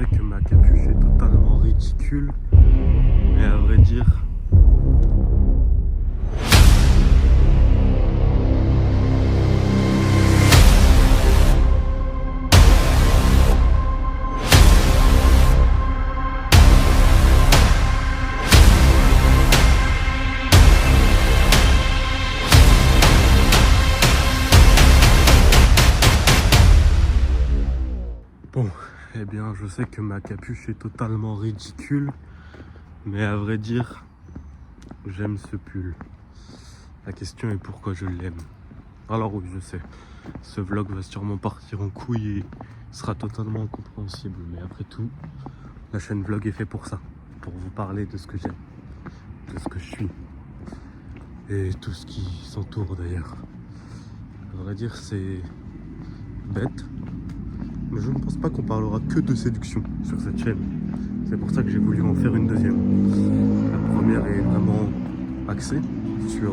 sais que ma capuche est totalement ridicule, mais à vrai dire... Bon, eh bien, je sais que ma capuche est totalement ridicule, mais à vrai dire, j'aime ce pull. La question est pourquoi je l'aime. Alors oui, je sais, ce vlog va sûrement partir en couille et sera totalement incompréhensible, mais après tout, la chaîne vlog est faite pour ça, pour vous parler de ce que j'aime, de ce que je suis, et tout ce qui s'entoure d'ailleurs. À vrai dire, c'est bête. Mais je ne pense pas qu'on parlera que de séduction sur cette chaîne. C'est pour ça que j'ai voulu en faire une deuxième. La première est vraiment axée sur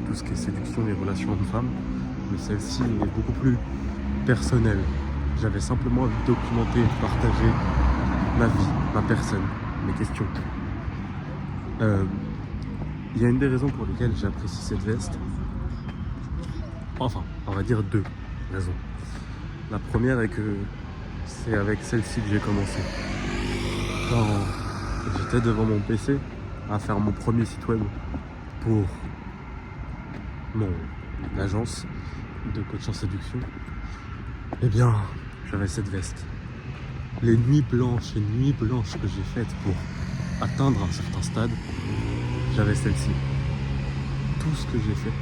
tout ce qui est séduction et relations hommes-femmes. Mais celle-ci est beaucoup plus personnelle. J'avais simplement envie de documenter et de partager ma vie, ma personne, mes questions. Il y a une des raisons pour lesquelles j'apprécie cette veste. Enfin, on va dire deux raisons. La première est que c'est avec celle-ci que j'ai commencé. Quand j'étais devant mon PC à faire mon premier site web pour mon agence de coach en séduction, eh bien, j'avais cette veste. Les nuits blanches et nuits blanches que j'ai faites pour atteindre un certain stade, j'avais celle-ci. Tout ce que j'ai fait,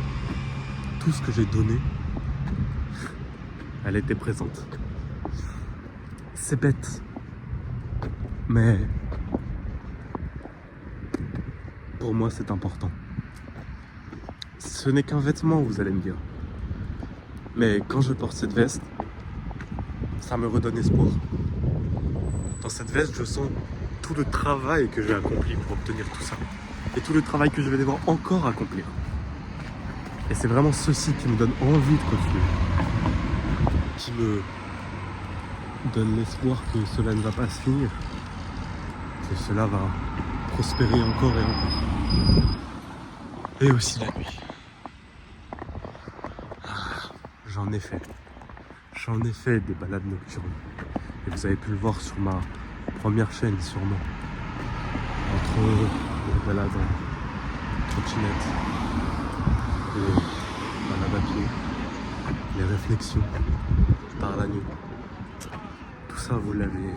tout ce que j'ai donné, elle était présente. C'est bête, mais pour moi c'est important. Ce n'est qu'un vêtement, vous allez me dire. Mais quand je porte cette veste, ça me redonne espoir. Dans cette veste, je sens tout le travail que j'ai accompli pour obtenir tout ça. Et tout le travail que je vais devoir encore accomplir. Et c'est vraiment ceci qui me donne envie de continuer. Qui me donne l'espoir que cela ne va pas se finir, que cela va prospérer encore et encore. Et aussi la nuit. J'en ai fait des balades nocturnes. Et vous avez pu le voir sur ma première chaîne sûrement. Entre les balades en trottinette, les balades à pied, les réflexions par la nuit. Tout ça, vous l'avez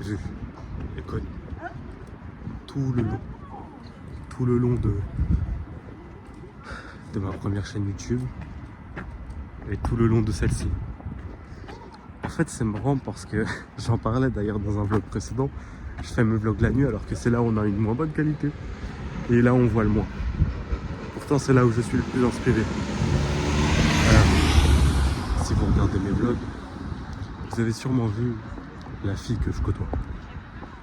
vu et connu. Tout le long de ma première chaîne YouTube et tout le long de celle-ci. En fait, c'est marrant parce que j'en parlais d'ailleurs dans un vlog précédent. Je fais mes vlogs la nuit alors que c'est là où on a une moins bonne qualité. Et là, on voit le moins. Pourtant, c'est là où je suis le plus inspiré. Si vous regardez mes vlogs, vous avez sûrement vu la fille que je côtoie.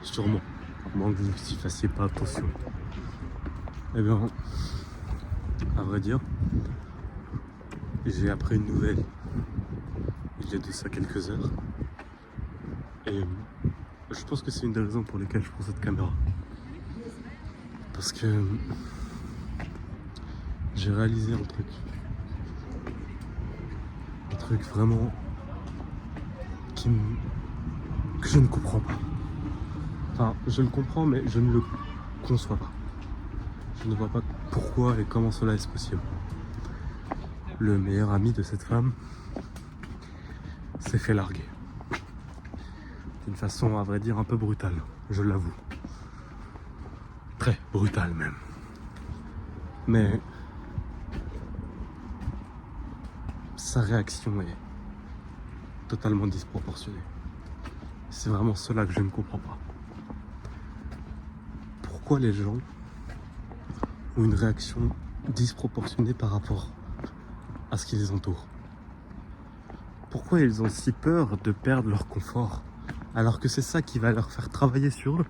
Sûrement. À moins que vous n'y fassiez pas attention. Eh bien, à vrai dire, j'ai appris une nouvelle il y a de ça quelques heures. Et je pense que c'est une des raisons pour lesquelles je prends cette caméra. Parce que j'ai réalisé un truc. Un truc vraiment que je ne comprends pas. Enfin, je le comprends, mais je ne le conçois pas. Je ne vois pas pourquoi et comment cela est possible. Le meilleur ami de cette femme s'est fait larguer. D'une façon, à vrai dire, un peu brutale, je l'avoue. Très brutale même. Mais sa réaction est totalement disproportionnée. C'est vraiment cela que je ne comprends pas. Pourquoi les gens ont une réaction disproportionnée par rapport à ce qui les entoure? Pourquoi ils ont si peur de perdre leur confort alors que c'est ça qui va leur faire travailler sur eux,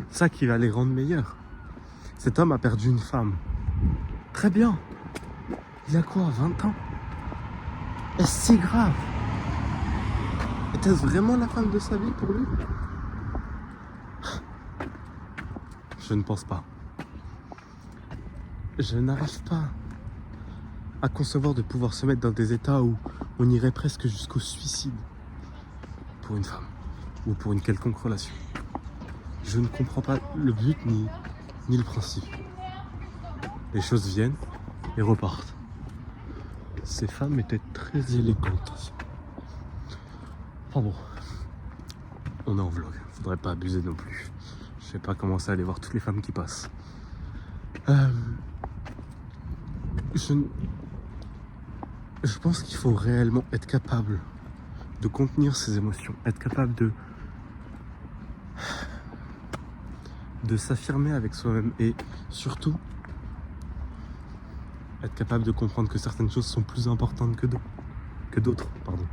ça qui va les rendre meilleurs? Cet homme a perdu une femme. Très bien. Il a quoi, 20 ans? Est-ce si grave? Était-ce vraiment la femme de sa vie pour lui? Je ne pense pas. Je n'arrive pas à concevoir de pouvoir se mettre dans des états où on irait presque jusqu'au suicide pour une femme ou pour une quelconque relation. Je ne comprends pas le but ni le principe. Les choses viennent et repartent. Ces femmes étaient très élégantes aussi. Enfin bon, on est en vlog, faudrait pas abuser non plus. Je vais pas commencer à aller voir toutes les femmes qui passent. Je pense qu'il faut réellement être capable de contenir ses émotions, être capable de s'affirmer avec soi-même et surtout être capable de comprendre que certaines choses sont plus importantes que d'autres. Pardon.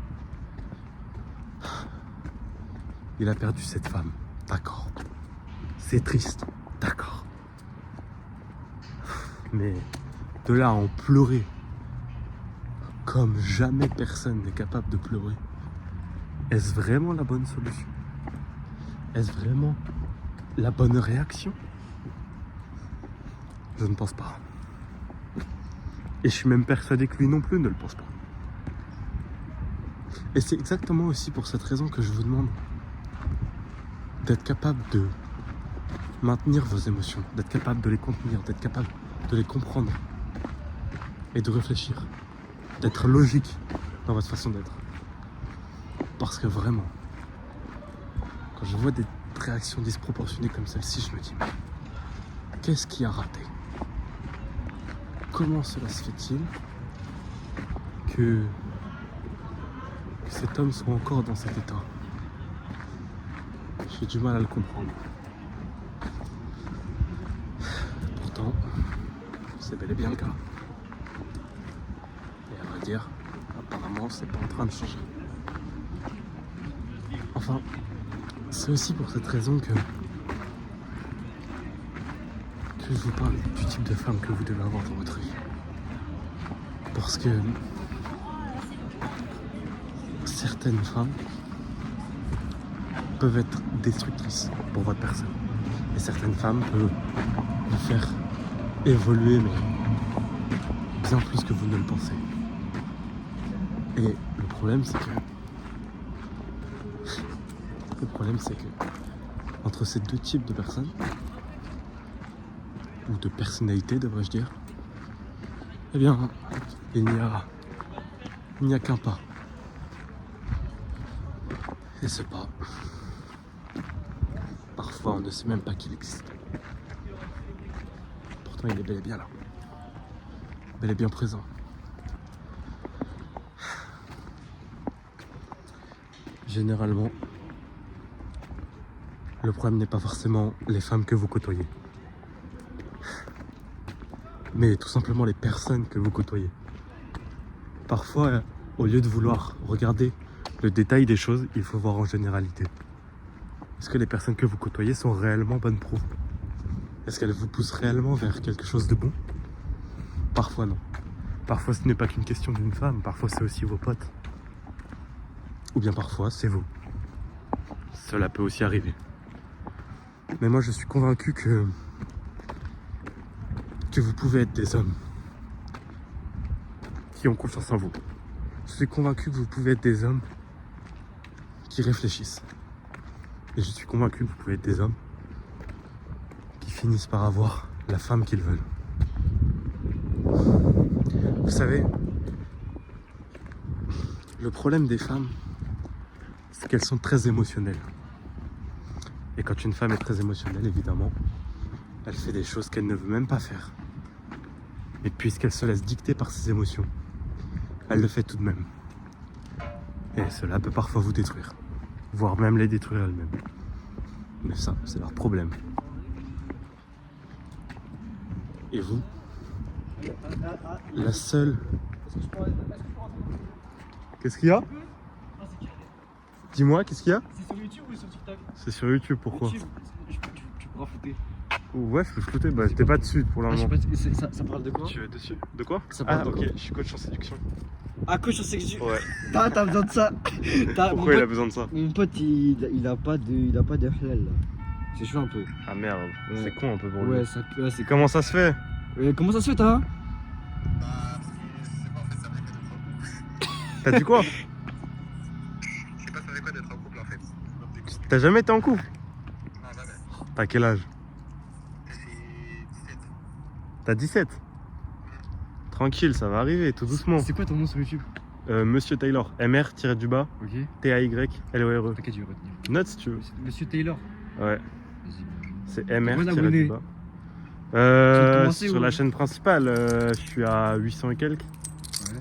Il a perdu cette femme, d'accord. C'est triste, d'accord. Mais de là à en pleurer comme jamais personne n'est capable de pleurer, est-ce vraiment la bonne solution? Est-ce vraiment la bonne réaction? Je ne pense pas. Et je suis même persuadé que lui non plus ne le pense pas. Et c'est exactement aussi pour cette raison que je vous demande d'être capable de maintenir vos émotions, d'être capable de les contenir, d'être capable de les comprendre et de réfléchir, d'être logique dans votre façon d'être. Parce que vraiment, quand je vois des réactions disproportionnées comme celle-ci, je me dis, mais qu'est-ce qui a raté? Comment cela se fait-il que cet homme soit encore dans cet état? J'ai du mal à le comprendre. Pourtant, c'est bel et bien le cas. Et à vrai dire, apparemment, c'est pas en train de changer. Enfin, c'est aussi pour cette raison que je vous parle du type de femme que vous devez avoir dans votre vie. Parce que certaines femmes peuvent être destructrices pour votre personne. Et certaines femmes peuvent vous faire évoluer, mais bien plus que vous ne le pensez. Et le problème, c'est que entre ces deux types de personnes, ou de personnalités, devrais-je dire, eh bien, il n'y a qu'un pas. Et ce pas, parfois on ne sait même pas qu'il existe. Pourtant il est bel et bien là. Bel et bien présent. Généralement, le problème n'est pas forcément les femmes que vous côtoyez, mais tout simplement les personnes que vous côtoyez. Parfois, au lieu de vouloir regarder le détail des choses, il faut voir en généralité. Est-ce que les personnes que vous côtoyez sont réellement bonnes pour vous? Est-ce qu'elles vous poussent réellement vers quelque chose de bon? Parfois non. Parfois ce n'est pas qu'une question d'une femme, parfois c'est aussi vos potes. Ou bien parfois c'est vous. Cela peut aussi arriver. Mais moi je suis convaincu que vous pouvez être des hommes qui ont confiance en vous. Je suis convaincu que vous pouvez être des hommes qui réfléchissent. Et je suis convaincu que vous pouvez être des hommes qui finissent par avoir la femme qu'ils veulent. Vous savez, le problème des femmes, c'est qu'elles sont très émotionnelles. Et quand une femme est très émotionnelle, évidemment, elle fait des choses qu'elle ne veut même pas faire. Et puisqu'elle se laisse dicter par ses émotions, elle le fait tout de même. Et cela peut parfois vous détruire, voire même les détruire elles-mêmes. Mais ça, c'est leur problème. Et vous, la seule... Qu'est-ce qu'il y a? Dis-moi, qu'est-ce qu'il y a? C'est sur YouTube ou sur TikTok? C'est sur YouTube, pourquoi? YouTube, tu pourras flouter. Ouais, faut flouter, bah t'es pas dessus pour le moment. Ça parle de quoi? Tu es dessus? De quoi? Ça parle de quoi? Ok, je suis coach en séduction. Accouche sexuelle. Ouais. T'as besoin de ça. Pourquoi il a besoin de ça? Mon pote, il a pas de halal là. C'est chaud un peu. Ah merde, Ouais. c'est con un peu pour lui. Ouais, c'est. Comment ça se fait? Comment ça se fait, toi? T'as dit quoi? Je sais pas ça fait quoi d'être en couple en fait. T'as jamais été en couple? Non, jamais. T'as quel âge? J'ai 17. T'as 17? Tranquille, ça va arriver, tout doucement. C'est quoi ton nom sur YouTube? Monsieur Taylor, MR-du-bas, Ok. TAYLORE. T'inquiète, je vais retenir. Note si tu veux. Monsieur Taylor. Ouais, Vas-y. c'est Combien d'abonnés? MR-du-bas. commencé Sur ou- la chaîne principale, je suis à 800 et quelques. Ouais.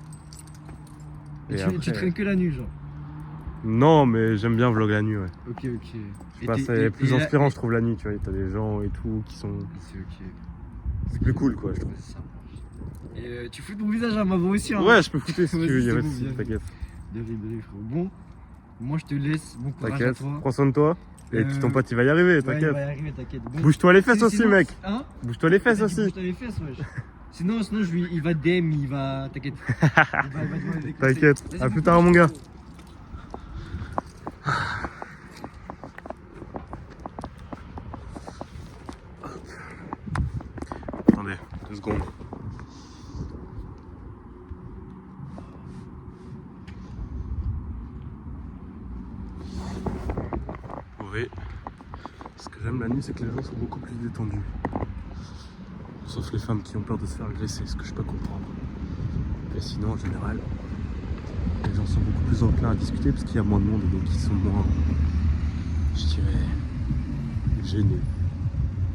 Et Tu après- traînes que la nuit, genre. Non, mais j'aime bien vlog la nuit, ouais. Ok. Je sais pas, c'est plus inspirant, je trouve, la nuit, tu vois. T'as des gens et tout qui sont. C'est ok. C'est plus cool, quoi, je trouve. Ça marche. Et tu fous ton visage à ma voix aussi, hein. Ouais, je peux foutre si tu Vas-y, veux, c'est y'a pas de bon, soucis, bien. t'inquiète. Désolé, frérot. Bon, moi je te laisse. Bon courage à T'inquiète, toi. prends soin de toi. Et puis ton Euh, pote, il va y arriver, Ouais, il t'inquiète. va y arriver, t'inquiète. Bon. Bouge-toi les fesses aussi, Sinon- mec. Hein? Bouge-toi les fesses T'as dit aussi. bouge-toi les fesses, wesh. Sinon, il va DM, il va. T'inquiète. Il va demander des conseils. T'inquiète. Vas-y, À bon plus tard, mon courage, gars. Attendez, 2 secondes. Oui. Ce que j'aime la nuit, c'est que les gens sont beaucoup plus détendus. Sauf les femmes qui ont peur de se faire agresser, ce que je peux comprendre. Mais sinon, en général, les gens sont beaucoup plus enclins à discuter parce qu'il y a moins de monde et donc ils sont moins, je dirais, gênés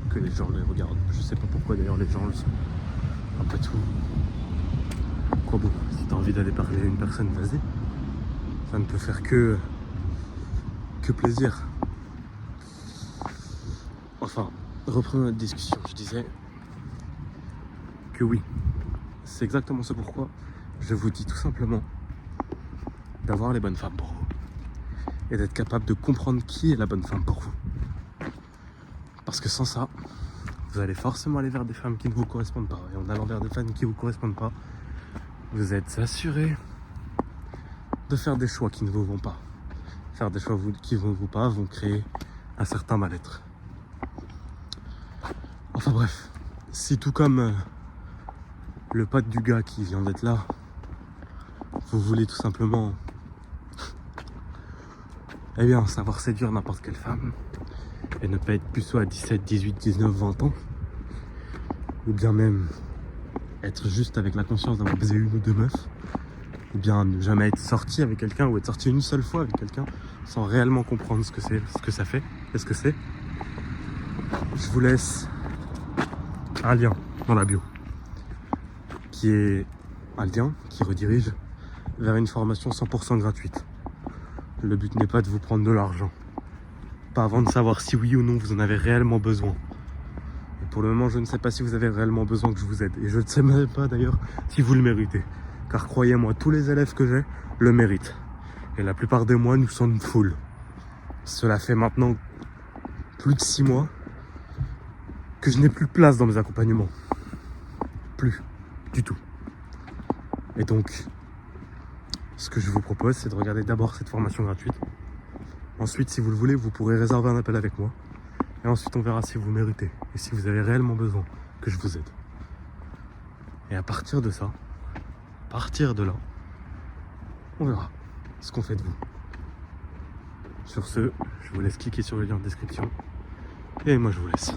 que les gens les regardent. Je sais pas pourquoi d'ailleurs les gens le sont. Après tout, quoi bon, si t'as envie d'aller parler à une personne, vas-y. Ça ne peut faire que plaisir. Enfin, reprenons notre discussion. Je disais que oui, c'est exactement ce pourquoi je vous dis tout simplement d'avoir les bonnes femmes pour vous et d'être capable de comprendre qui est la bonne femme pour vous. Parce que sans ça, vous allez forcément aller vers des femmes qui ne vous correspondent pas. Et en allant vers des femmes qui ne vous correspondent pas, vous êtes assuré de faire des choix qui ne vous vont pas. Faire des choix qui ne vous vont pas vont créer un certain mal-être. Enfin bref, si tout comme le pote du gars qui vient d'être là, vous voulez tout simplement eh bien savoir séduire n'importe quelle femme et ne pas être puceau à 17, 18, 19, 20 ans, ou bien même être juste avec la conscience d'avoir baisé une ou deux meufs, ou bien ne jamais être sorti avec quelqu'un ou être sorti une seule fois avec quelqu'un sans réellement comprendre ce que c'est, ce que ça fait et ce que c'est, je vous laisse un lien dans la bio qui est un lien qui redirige vers une formation 100% gratuite. Le but n'est pas de vous prendre de l'argent, pas avant de savoir si oui ou non vous en avez réellement besoin. Et pour le moment, je ne sais pas si vous avez réellement besoin que je vous aide. Et je ne sais même pas d'ailleurs si vous le méritez. Car croyez-moi, tous les élèves que j'ai le méritent. Et la plupart des mois, nous sommes full. Cela fait maintenant plus de 6 mois que je n'ai plus de place dans mes accompagnements. Plus du tout. Et donc, ce que je vous propose, c'est de regarder d'abord cette formation gratuite. Ensuite, si vous le voulez, vous pourrez réserver un appel avec moi. Et ensuite, on verra si vous méritez et si vous avez réellement besoin que je vous aide. Et à partir de ça, à partir de là, on verra ce qu'on fait de vous. Sur ce, je vous laisse cliquer sur le lien en description. Et moi, je vous laisse.